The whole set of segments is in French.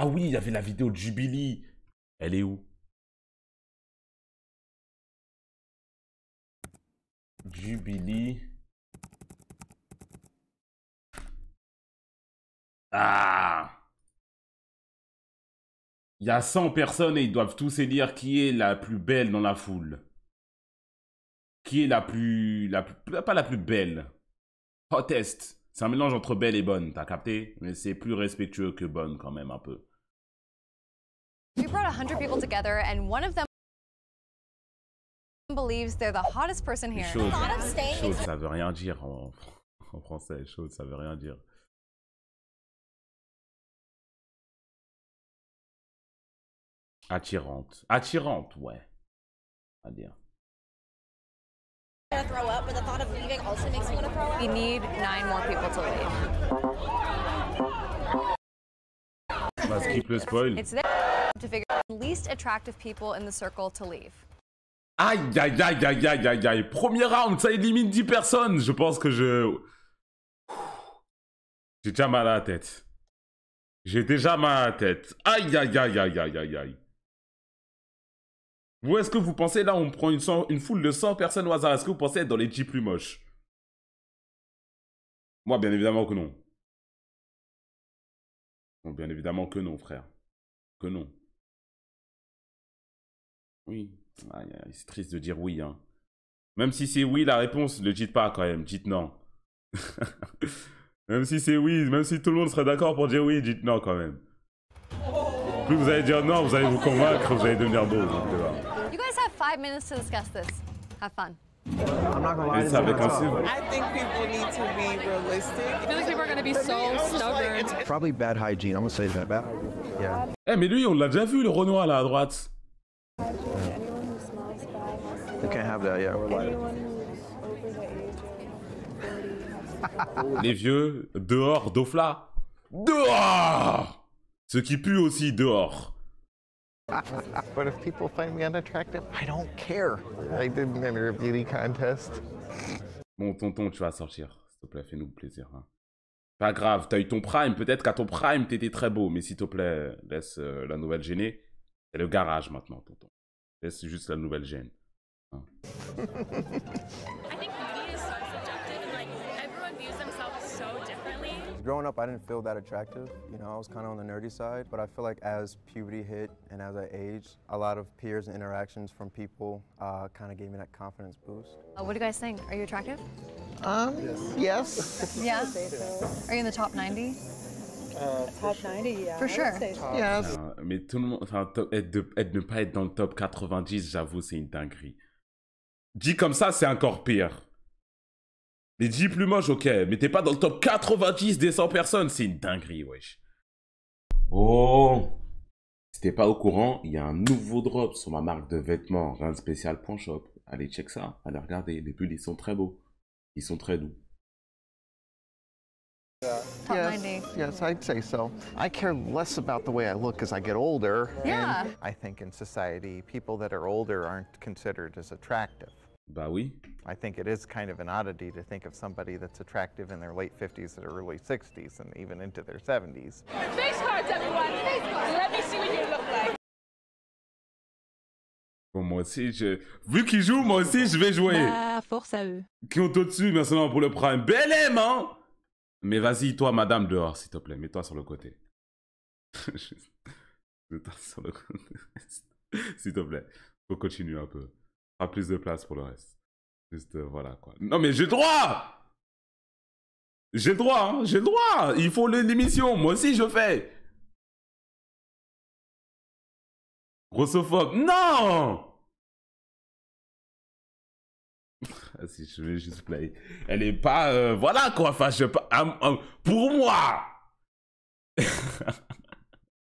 Ah oui, il y avait la vidéo de Jubilee. Elle est où? Jubilee. Ah! Il y a 100 personnes et ils doivent tous élire qui est la plus belle dans la foule. Qui est la plus... pas la plus belle. Hottest. C'est un mélange entre belle et bonne, t'as capté? Mais c'est plus respectueux que bonne quand même, un peu. We brought 100 people together and one of them believes they're the hottest person here. Chaude, chaude, ça veut rien dire en français. Chaude, ça veut rien dire. Attirante. Attirante, ouais. À dire. Throw up, but the thought of leaving also makes me want to throw up. We need 9 more people to leave. On va skip le spoil. It's there to figure out the least attractive people in the circle to leave. Aïe, aïe, aïe, aïe, aïe, aïe, aïe. Premier round, ça élimine 10 personnes. Je pense que je... J'ai déjà mal à la tête. J'ai déjà mal à la tête. Aïe, aïe, aïe, aïe, aïe, aïe, aïe. Vous, est-ce que vous pensez, là, on prend une foule de 100 personnes au hasard. Est-ce que vous pensez être dans les 10 plus moches? Moi, bien évidemment que non. Bon, bien évidemment que non, frère. Que non. Oui. Aïe, aïe, c'est triste de dire oui, hein. Même si c'est oui, la réponse, ne dites pas quand même. Dites non. Même si c'est oui, même si tout le monde serait d'accord pour dire oui, dites non quand même. Plus vous allez dire non, vous allez vous convaincre, vous allez devenir beau. Donc, You guys have 5 minutes to discuss this. Have fun. I'm not gonna lie. Et ça avec un C. I think people need to be realistic. I feel like people are going to be so stubborn. Probably bad hygiene. I'm gonna say that. Bad. Yeah. Eh, mais lui, on l'a déjà vu, le Renoir, là, à droite. You can't have that. Yeah. Les vieux, dehors, Dofla. Dehors! Ceux qui puent aussi, dehors. But if people find me unattractive, I don't care. I didn't enter a beauty contest. Bon, tonton, tu vas sortir. S'il te plaît, fais-nous plaisir. Hein. Pas grave, t'as eu ton prime. Peut-être qu'à ton prime, t'étais très beau. Mais s'il te plaît, laisse la nouvelle gênée. C'est le garage maintenant, tonton. Laisse juste la nouvelle gêne. Hein. I think beauty is so subjective and like everyone views themselves so differently. Growing up, I didn't feel that attractive. You know, I was kind of on the nerdy side. But I feel like as puberty hit and as I aged, a lot of peers and interactions from people kind of gave me that confidence boost. What do you guys think? Are you attractive? Yes. Yeah. Are you in the top 90? Top 90, yeah. For sure. Yes. Mais tout le monde, enfin, ne pas être dans le top 90, j'avoue, c'est une dinguerie. Dit comme ça, c'est encore pire. Les 10 plus moches, ok, mais t'es pas dans le top 90 des 100 personnes, c'est une dinguerie, wesh. Oh! Si t'es pas au courant, il y a un nouveau drop sur ma marque de vêtements, rien de spécial.shop. Allez, check ça, allez regarder, les pulls, ils sont très beaux. Ils sont très doux. Top 90. Yes, I'd say so. I care less about the way I look as I get older. Yeah. And I think in society, people that are older aren't considered as attractive. Bah oui. I think it is kind of an oddity to think of somebody that's attractive in their late 50s or early 60s and even into their 70s. Face cards, everyone. Face cards. Let me see what you look like. Bon, moi aussi, vu qu'ils jouent, moi aussi, je vais jouer. Bah, force à eux. Qui ont au-dessus, merci pour le prime. Bel aime, hein? Mais vas-y, toi, madame, dehors, s'il te plaît. Mets-toi sur le côté. Mets-toi sur le côté. S'il te plaît. Faut continuer un peu. Pas plus de place pour le reste. Juste, voilà, quoi. Non, mais j'ai le droit! J'ai le droit, hein? J'ai le droit! Il faut l'émission. Moi aussi, je fais. Grossophobe. Non! Si je vais juste play. Elle est pas... voilà quoi, enfin je pas... pour moi.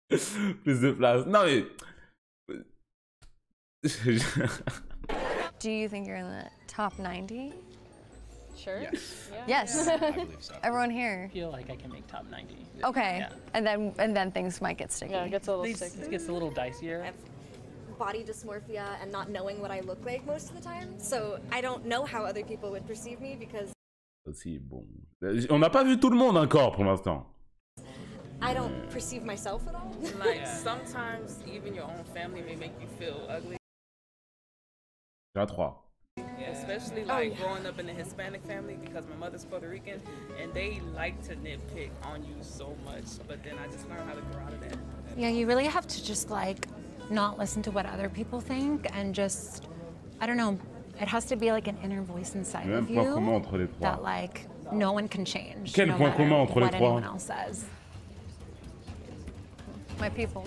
Plus de place. Non mais... Do you think you're in the top 90? Sure. Yes. Yes. I believe so. Everyone here. I feel like I can make top 90. Okay. Yeah. And then things might get sticky. Yeah, it gets a little It sticky. gets a little dicier. I have body dysmorphia and not knowing what I look like most of the time. So I don't know how other people would perceive me because Aussi, bon. On n'a pas vu tout le monde encore pour l'instant. I don't perceive myself at all. Like sometimes even your own family may make you feel ugly. J'ai 3. Especially like growing up in a Hispanic family because my mother's Puerto Rican and they like to nitpick on you so much, but then I just learned how to grow out of that. Yeah, you really have to just like not listen to what other people think and just, I don't know, it has to be like an inner voice inside of you that like no one can change. Quel no point commun entre les what trois? anyone else says. My people.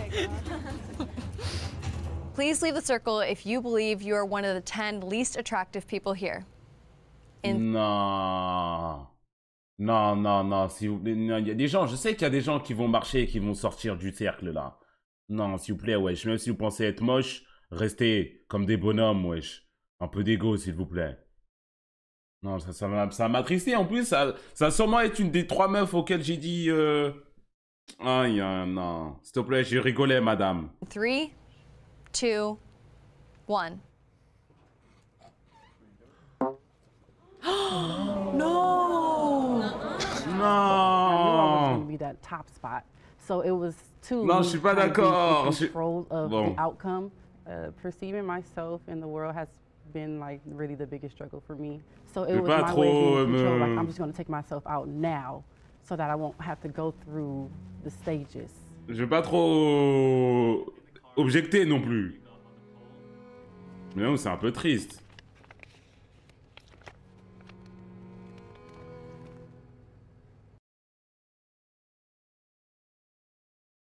Please leave the circle if you believe you are one of the 10 least attractive people here. Non. Non, non, non, s'il vous plaît. Non, il y a des gens, je sais qu'il y a des gens qui vont marcher et qui vont sortir du cercle là. Non, s'il vous plaît, wesh. Même si vous pensez être moche, restez comme des bonhommes, wesh. Un peu d'ego, s'il vous plaît. Non, ça m'a attristé. En plus, ça va sûrement être une des 3 meufs auxquelles j'ai dit. Aïe, non. S'il te plaît, j'ai rigolé, madame. 3, 2, 1. No! Non! I knew I was going to be that top spot. So it was too. Non, je suis pas d'accord. Control of the outcome. Perceiving myself in the world has been like really the biggest struggle for me. So it was my way of being in control. Like I'm just going to take myself out now, so that I won't have to go through the stages. Je vais pas trop objecter non plus. Mais non, c'est un peu triste.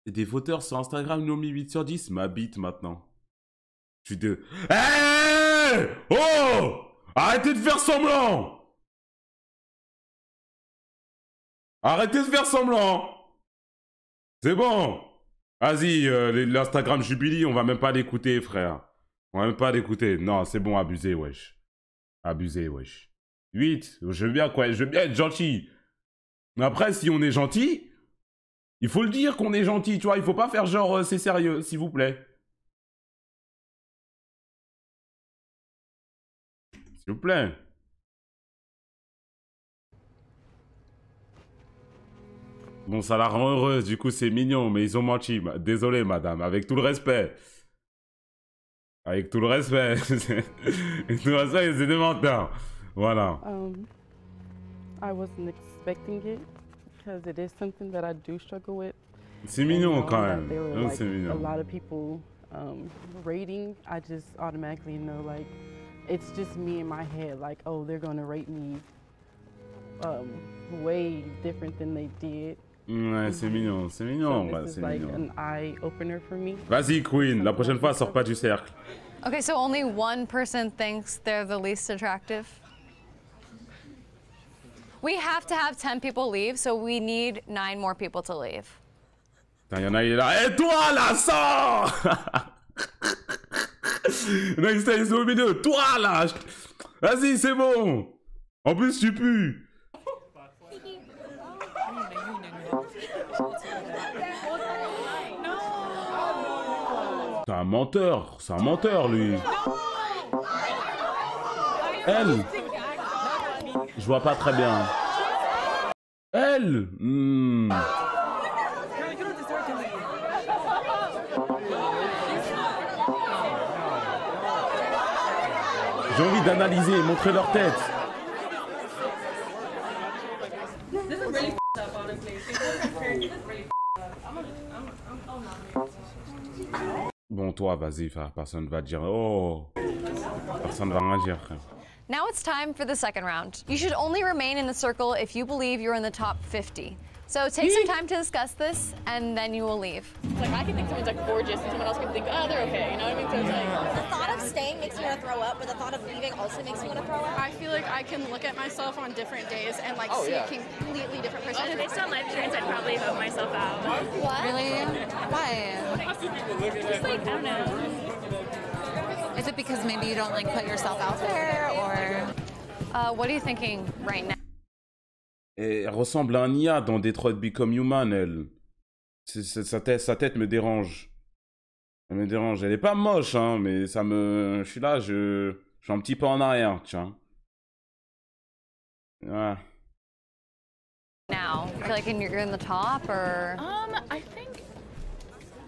Des voteurs sur Instagram nous ont mis 8 sur 10, ma bite maintenant. Je suis de... Hey! Oh! Arrêtez de faire semblant! Arrêtez de faire semblant! C'est bon! Vas-y, l'Instagram Jubilee, on va même pas l'écouter, frère. On va même pas l'écouter. Non, c'est bon, abusé, wesh. Abusé, wesh. 8, je veux bien, quoi, je veux bien être gentil. Mais après, si on est gentil... Il faut le dire qu'on est gentil, tu vois. Il faut pas faire genre c'est sérieux, s'il vous plaît. S'il vous plaît. Bon, ça la rend heureuse, du coup c'est mignon, mais ils ont menti. Désolé, madame, avec tout le respect. Avec tout le respect. Avec tout le respect, c'est des menteurs. Voilà. I wasn't expecting it. Because it is something that I do struggle with. C'est mignon quand même. Like, a lot of people rating, I just automatically know like it's just me in my head. Like, oh, they're going to rate me way different than they did. Ouais, c'est mignon, c'est mignon. So this is like an eye opener for me. Vas-y, Queen. La prochaine fois, sors pas du cercle. Okay, so only one person thinks they're the least attractive. We have to have 10 people leave, so we need 9 more people to leave. Il y en a, il est là. Et toi, là, sors! Non, il est au milieu. Toi, là! Vas-y, c'est bon! En plus, tu pues! C'est un menteur, lui. Elle! Je vois pas très bien. Elle! J'ai envie d'analyser, montrer leur tête. Bon, toi, vas-y, personne va dire. Oh! Personne va rien dire, frère. Now it's time for the second round. You should only remain in the circle if you believe you're in the top 50. So take some time to discuss this, and then you will leave. Like, I can think someone's like gorgeous, and someone else can think, oh, they're okay. You know what I mean? So it's like the thought of staying makes me want to throw up, but the thought of leaving also makes me want to throw up. I feel like I can look at myself on different days and like see a completely different person. and based on life experience, I'd probably vote myself out. What? Really? Why? Just like, I don't know. Is it because maybe you don't like put yourself out there, or? What are you thinking right now? Et elle ressemble à un IA dans Detroit Become Human, elle. Sa tête me dérange. Elle me dérange. Elle est pas moche, hein, mais ça me... Je suis là, je suis un petit peu en arrière, tiens. Ouais. now? I feel like you're in the top, or? I think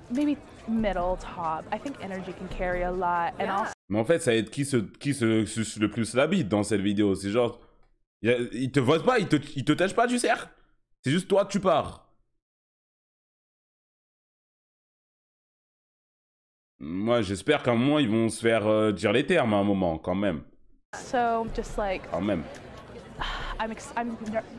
maybe middle, top. I think energy can carry a lot, and also. Mais en fait, ça va être qui se suce le plus la bite dans cette vidéo. C'est genre, il te vote pas, il te tâche pas du cerf. C'est juste toi, tu pars. Moi, j'espère qu'à un moment, ils vont se faire dire les termes à un moment, quand même. So, just like. Quand même. I'm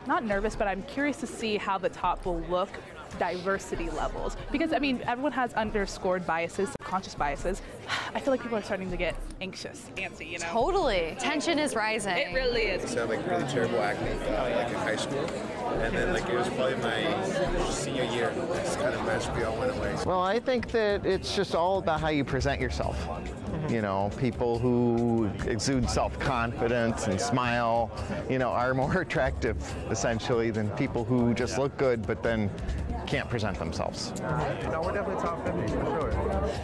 not nervous, but I'm curious to see how the top will look, diversity levels. Because, I mean, everyone has underscored biases, subconscious biases. I feel like people are starting to get anxious, antsy, you know? Totally. Tension is rising. It really is. I used to have like really terrible acne like in high school. And then like it was probably my senior year. This kind of magically all went away. Well, I think that it's just all about how you present yourself. You know, people who exude self-confidence and smile, you know, are more attractive, essentially, than people who just look good but then can't present themselves. No, we're definitely top 50 for sure.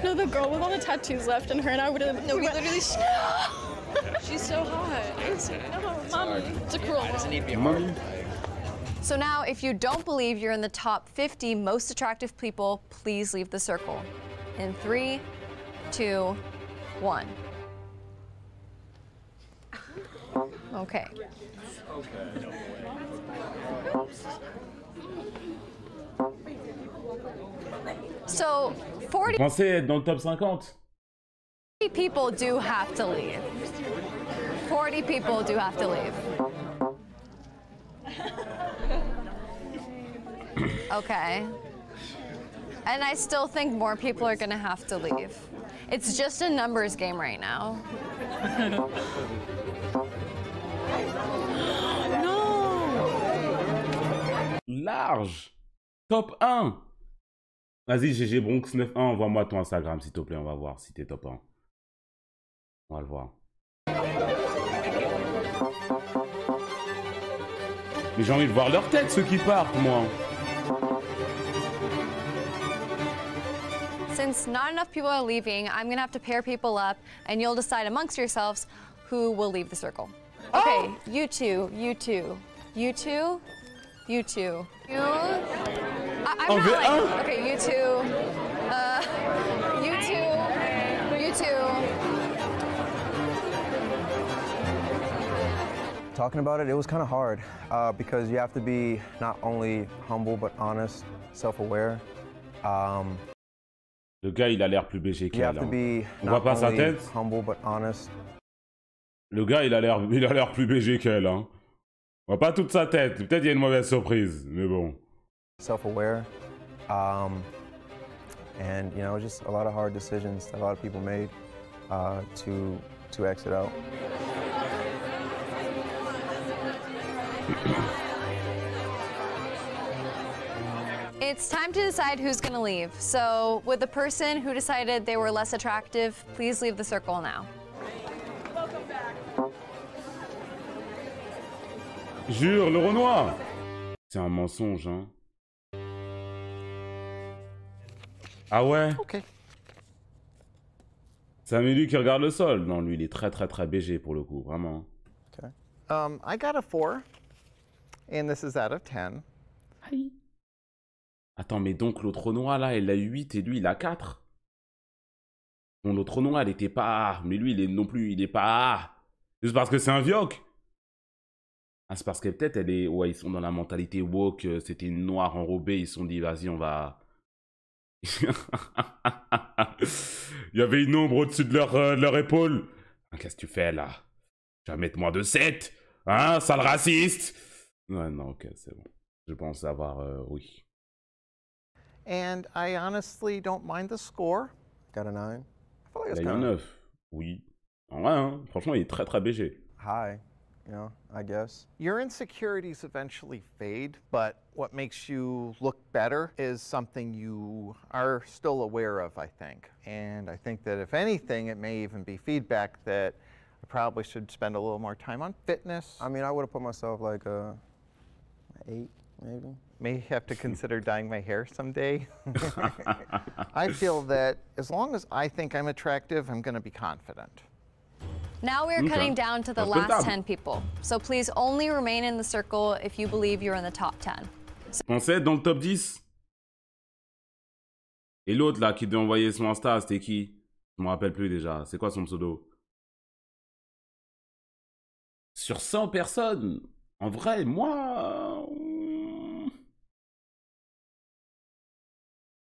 No, the girl with all the tattoos left, and her and I would have. No, we literally. She's so hot. No, mommy, it's a cruel. It doesn't need to be hard. So now, if you don't believe you're in the top 50 most attractive people, please leave the circle. In 3, 2, 1. Okay. So, 40 Pensez être dans le top 50. people do have to leave. 40 people do have to leave. Okay. And I still think more people are gonna have to leave. It's just a numbers game right now. Large. Top 1. Vas-y, GG Bronx 91, envoie-moi ton Instagram s'il te plaît, on va voir si t'es top 1. On va le voir. Mais j'ai envie de voir leur tête, ceux qui partent, moi. Since not enough people are leaving, I'm gonna have to pair people up, and you'll decide amongst yourselves who will leave the circle. Okay, you two, you two, you two, you two. You? I'm not like, okay, you two, you two, you two. Talking about it, it was kind of hard because you have to be not only humble but honest, self-aware. Le gars, il a l'air plus BG qu'elle. On voit pas sa tête. Humble but honest. Le gars, il a l'air plus BG qu'elle. Hein. On voit pas toute sa tête. Peut-être il y a une mauvaise surprise, mais bon. Self-aware, and you know, just a lot of hard decisions that a lot of people made to exit out. It's time to decide who's gonna leave. So, with the person who decided they were less attractive, please leave the circle now. Jure, le Renoir. C'est un mensonge, hein. Ah ouais? Ok. C'est Amélie qui regarde le sol. Non, lui, il est très BG pour le coup, vraiment. Okay. I got a 4, and this is out of 10. Hi. Attends, mais donc l'autre Renoir là, elle a 8 et lui il a 4. Bon, l'autre Renoir, elle était pas... Mais lui, il est non plus, il est pas... Juste parce que c'est un vioc. Ah, c'est parce que peut-être elle est... Ouais, ils sont dans la mentalité woke, c'était une noire enrobée, ils se sont dit, vas-y, on va... Il y avait une ombre au-dessus de leur épaule. Ah, qu'est-ce que tu fais là? Tu vas mettre moins de 7? Hein, sale raciste? Ouais, non, ok, c'est bon. Je pense avoir... oui. And I honestly don't mind the score. Got a 9. I feel like Il a eu un 9. Oui. En vrai, hein, franchement, il est très BG. High, you know, I guess. Your insecurities eventually fade, but what makes you look better is something you are still aware of, I think. And I think that if anything, it may even be feedback that I probably should spend a little more time on fitness. I mean, I would have put myself like a 8, maybe. May have to consider dyeing my hair someday. I feel that as long as I think I'm attractive, I'm going to be confident. Now we're cutting down to the last 10 people. So please only remain in the circle if you believe you're in the top 10. Pensez être dans le top 10. Et l'autre là qui devait envoyer son Insta, c'était qui? Je me rappelle plus déjà. C'est quoi son pseudo? Sur 100 personnes, en vrai, moi...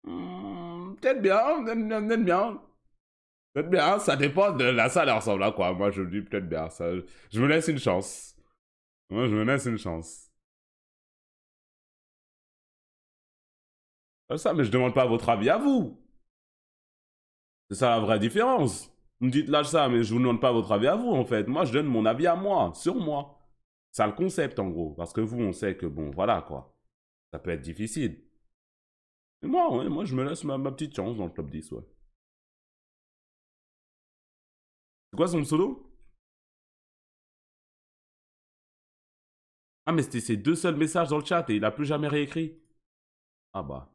peut-être bien, peut-être bien. Peut-être bien, ça dépend de la salle, elle ressemble à quoi. Moi, je dis peut-être bien. Ça, je me laisse une chance. Moi, je me laisse une chance. Ça, mais je demande pas votre avis à vous. C'est ça la vraie différence. Vous me dites là ça, mais je vous demande pas votre avis à vous, en fait. Moi, je donne mon avis à moi, sur moi. C'est ça le concept, en gros. Parce que vous, on sait que, bon, voilà, quoi. Ça peut être difficile. Mais moi, ouais, moi, je me laisse ma petite chance dans le top 10, ouais. C'est quoi son pseudo? Ah, mais c'était ses 2 seuls messages dans le chat et il a plus jamais réécrit. Ah bah.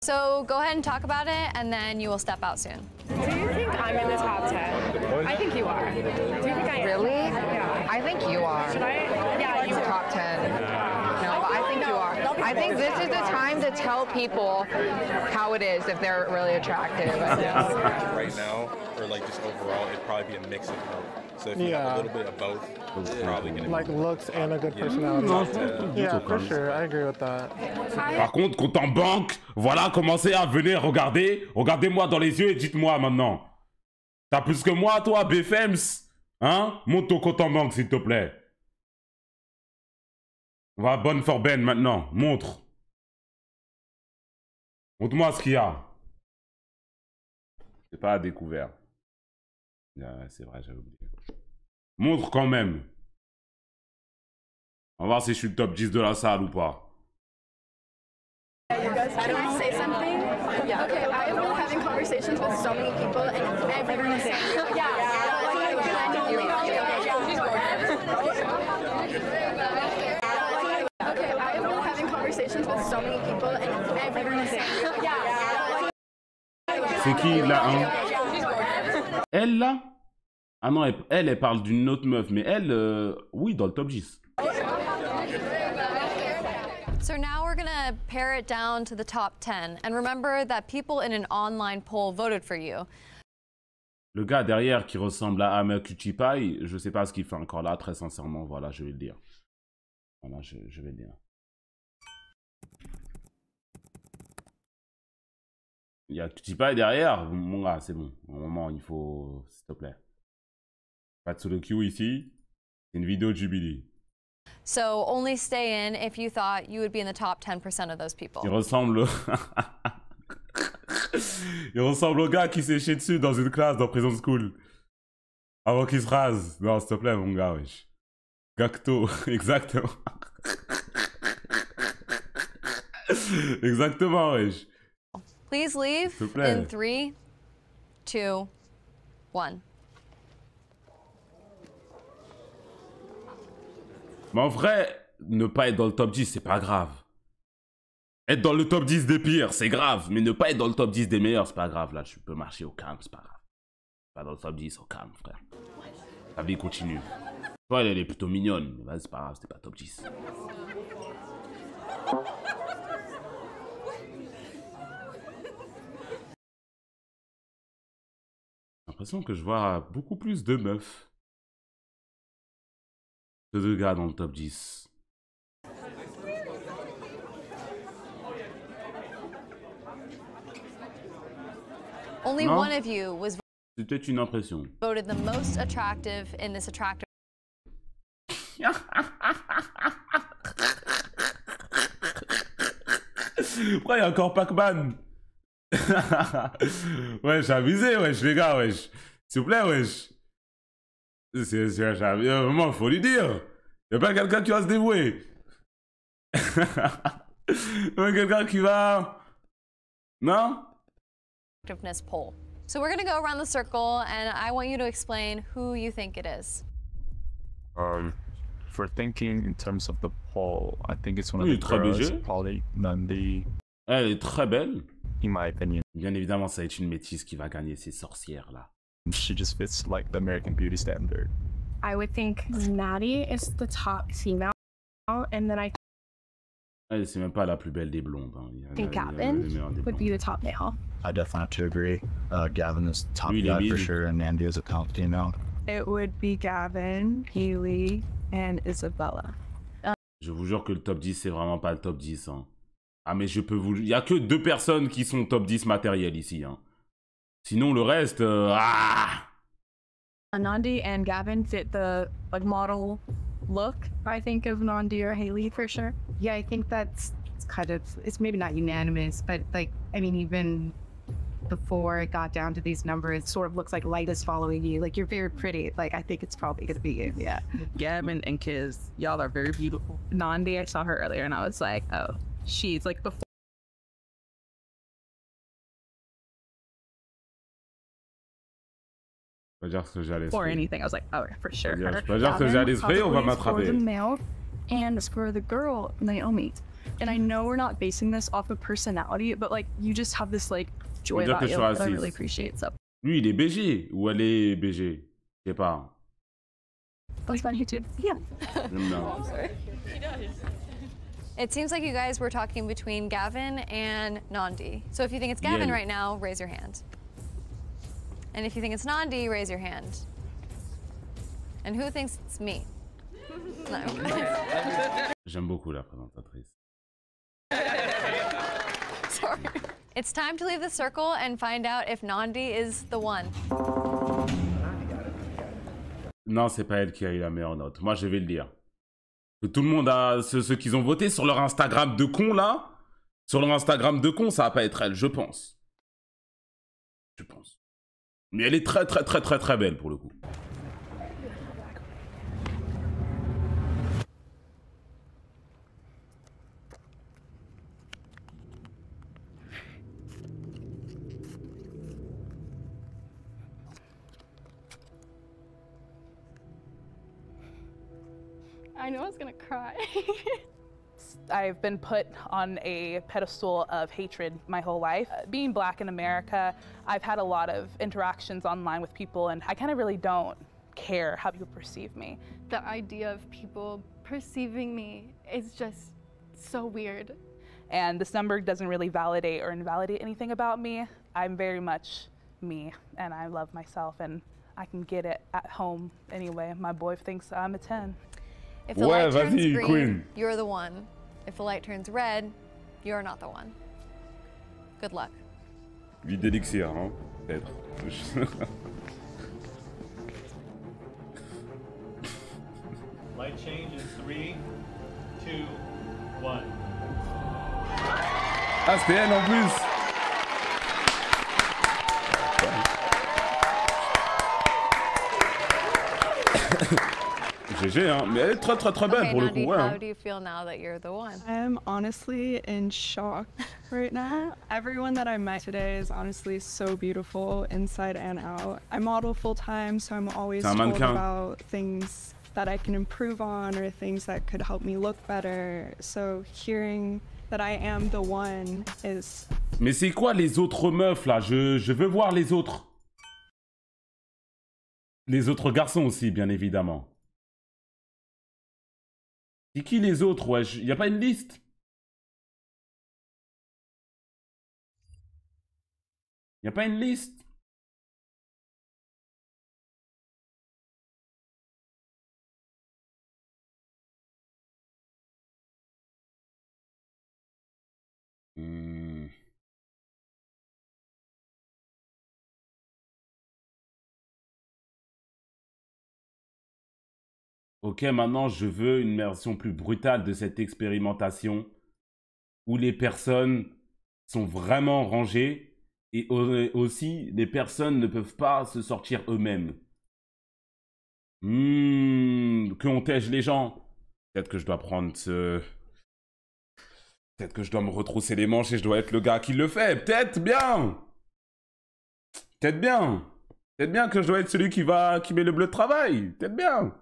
So go ahead and talk about it, and then you will step out soon. Do you think I'm in the top 10? I think you are. Do you think I am? Really? Yeah. I think you are. Should I? Yeah, you are. Top 10. No, but I think you are. I think this is the time to tell people how it is if they're really attractive. Right now, or like just overall, it'd probably be a mix of both. So if you have a little bit of both, it's probably going to be... Like looks and a good personality. Yeah, for sure. I agree with that. Par contre, compte en banque, voilà, commencez à venir regarder. Regardez-moi dans les yeux et dites-moi maintenant. T'as plus que moi, toi, BFEMS? Hein? Monte ton compte en banque, s'il te plaît. On va à Bonne for Ben maintenant. Montre. Montre-moi ce qu'il y a. C'est pas à découvert. Ouais, c'est vrai, j'avais oublié. Montre quand même. On va voir si je suis le top 10 de la salle ou pas. Can I say something? Yeah. Okay, I've been having conversations with so many people, and everyone is saying, Okay, I've been having conversations with so many people, and everyone is saying, C'est qui là, hein? Elle là? Ah non, elle parle d'une autre meuf, mais elle, oui, dans le top 10. So now we're gonna pare it down to the top 10. And remember that people in an online poll voted for you. Le gars derrière qui ressemble à Ame Kuchipai, je sais pas ce qu'il fait encore là, très sincèrement, voilà, je vais le dire. Voilà, je vais le dire. Il y a Kuchipai derrière, mon gars, c'est bon. Au moment, il faut, s'il te plaît. Pas de solo queue ici, c'est une vidéo de Jubilee. So only stay in if you thought you would be in the top 10% of those people. Il ressemble... Il ressemble au gars qui s'est chié dessus dans une classe dans Prison School. Avant qu'il se rase. Non, s'il te plaît, mon gars, wesh. Gacto, exactement. Exactement, wesh. Please leave in 3, 2, 1. Mais en vrai, ne pas être dans le top 10, c'est pas grave. Être dans le top 10 des pires, c'est grave. Mais ne pas être dans le top 10 des meilleurs, c'est pas grave. Là, tu peux marcher au calme, c'est pas grave. Pas dans le top 10, au calme, frère. La vie continue. Toi, elle est plutôt mignonne. Mais vas-y, c'est pas grave, c'était pas top 10. J'ai l'impression que je vois beaucoup plus de meufs que de gars dans le top 10. Only Non? one of you was C'est peut-être une impression. voted the most attractive in this attractive. Pourquoi il y a encore Pac-Man? Ouais, j'ai abusé, wesh, les gars, wesh. S'il vous plaît, wesh. Vraiment, il faut lui dire. Il n'y a pas quelqu'un qui va se dévouer. Il y a quelqu'un qui va... Non? Attractiveness poll. So we're going to go around the circle, and I want you to explain who you think it is. For thinking in terms of the poll, I think it's one of Oui, the très girls, léger. probably Nandi. Elle est très belle. In my opinion. Bien évidemment, ça va être une métisse qui va gagner ces sorcières là. She just fits like the American Beauty standard. I would think Maddie is the top female, and then I C'est même pas la plus belle des blondes. think Gavin would be the top male. I definitely have to agree. Gavin is top guy for sure, and Andy is a top female. It would be Gavin, Haley, and Isabella. Je vous jure que le top 10, c'est vraiment pas le top 10. Hein. Ah, mais je peux vous... Il y a que 2 personnes qui sont top 10 matériel ici. Hein. Sinon, le reste... Nandi and Gavin fit the like model look, I think, of Nandi or Haley for sure. Yeah, I think that's kind of, it's maybe not unanimous, but like, I mean, even before it got down to these numbers, it sort of looks like light is following you. Like, you're very pretty. Like, I think it's probably going to be you. Yeah. Gavin and Kiz, y'all are very beautiful. Nandi, I saw her earlier and I was like, oh, she's like before. Or anything, I was like, oh, for sure. Je peux dire que j'allais se payer, on va m'attraper. For the male and for the girl, Naomi. And I know we're not basing this off of personality, but like you just have this like joy about you that I really appreciate. So. Lui, il est BG ou elle est BG? Je sais pas. That's fun, you too. Yeah. No. I'm sorry. He does. It seems like you guys were talking between Gavin and Nandi. So if you think it's Gavin right now, raise your hand. And if you think it's Nandi, raise your hand. And who thinks it's me? No. J'aime beaucoup la présentatrice. Sorry. It's time to leave the circle and find out if Nandi is the one. Non, c'est pas elle qui a eu la meilleure note. Moi, je vais le dire. Que tout le monde a... Ceux qui ont voté sur leur Instagram de con, là, sur leur Instagram de con, ça va pas être elle, je pense. Je pense. Mais elle est très belle, pour le coup. I know I was gonna cry. I've been put on a pedestal of hatred my whole life. Being Black in America, I've had a lot of interactions online with people, and I kind of really don't care how people perceive me. The idea of people perceiving me is just so weird. And this number doesn't really validate or invalidate anything about me. I'm very much me, and I love myself, and I can get it at home anyway. My boy thinks I'm a 10. If the light turns green, you're the one. If the light turns red, you're not the one. Good luck. Vide d'élixir, hein, peut-être. Light change in 3, 2, 1. Ah, c'était elle en plus. GG, hein, mais elle est très belle pour le coup. Ouais, how do you feel now that you're the one? I'm honestly in shock right now. Everyone that I met today is honestly so beautiful inside and out. I model full time, so I'm always told about things that I can improve on or things that could help me look better. So hearing that I am the one is... Mais c'est quoi les autres meufs là? Je veux voir les autres. Les autres garçons aussi, bien évidemment. C'est qui les autres, wesh? Y a pas une liste? Y a pas une liste? Ok, maintenant je veux une version plus brutale de cette expérimentation où les personnes sont vraiment rangées et aussi les personnes ne peuvent pas se sortir eux-mêmes. Qu'on tège les gens. Peut-être que je dois prendre ce... Peut-être que je dois me retrousser les manches et je dois être le gars qui le fait. Peut-être bien. Peut-être bien. Peut-être bien que je dois être celui qui met le bleu de travail. Peut-être bien.